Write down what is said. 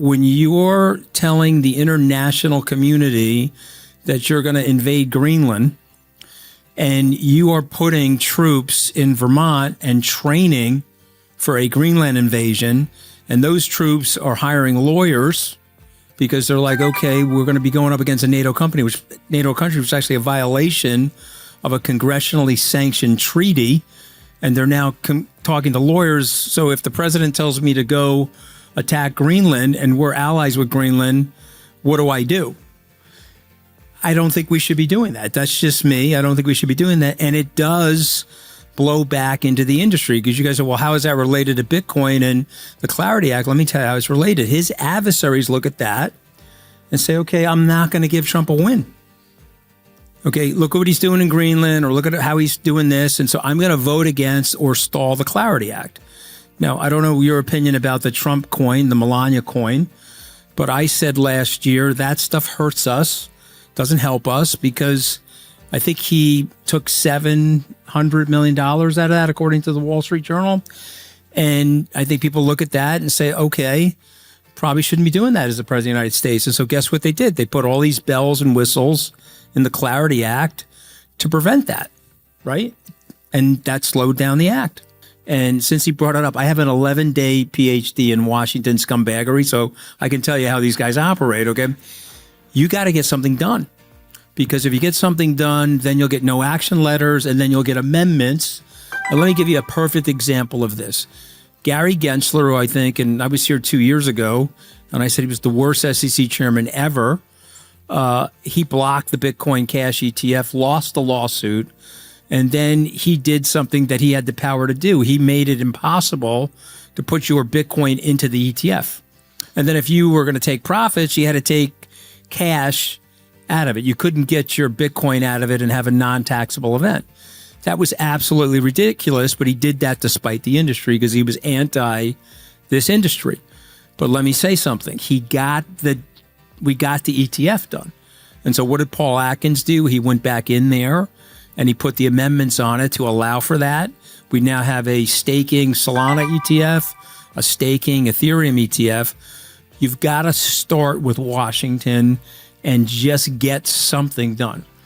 when you're telling the international community that you're going to invade Greenland and you are putting troops in Vermont and training for a Greenland invasion, and those troops are hiring lawyers because they're like, okay, we're going to be going up against a NATO country, which is actually a violation of a congressionally sanctioned treaty. And they're now talking to lawyers. So if the president tells me to go attack Greenland and we're allies with Greenland, what do I do? I don't think we should be doing that. That's just me. I don't think we should be doing that. And it does blow back into the industry because you guys say, well, how is that related to Bitcoin and the Clarity Act? Let me tell you how it's related. His adversaries look at that and say, okay, I'm not going to give Trump a win. Okay, look at what he's doing in Greenland, or look at how he's doing this. And so I'm going to vote against or stall the Clarity Act. Now, I don't know your opinion about the Trump coin, the Melania coin, but I said last year that stuff hurts us, doesn't help us, because I think he took $700 million out of that, according to the Wall Street Journal. And I think people look at that and say, okay, probably shouldn't be doing that as the president of the United States. And so guess what they did? They put all these bells and whistles in the Clarity Act to prevent that, right? And that slowed down the act. And since he brought it up, I have an 11-day PhD in Washington scumbaggery, so I can tell you how these guys operate, okay? You got to get something done. Because if you get something done, then you'll get no action letters, and then you'll get amendments. And let me give you a perfect example of this. Gary Gensler, who I think, and I was here 2 years ago, and I said he was the worst SEC chairman ever. He blocked the Bitcoin Cash ETF, lost the lawsuit, and then he did something that he had the power to do. He made it impossible to put your Bitcoin into the ETF. And then if you were going to take profits, you had to take cash out of it. You couldn't get your Bitcoin out of it and have a non-taxable event. That was absolutely ridiculous, but he did that despite the industry because he was anti this industry. But let me say something. We got the ETF done. And so what did Paul Atkins do? He went back in there and he put the amendments on it to allow for that. We now have a staking Solana ETF, a staking Ethereum ETF. You've got to start with Washington and just get something done.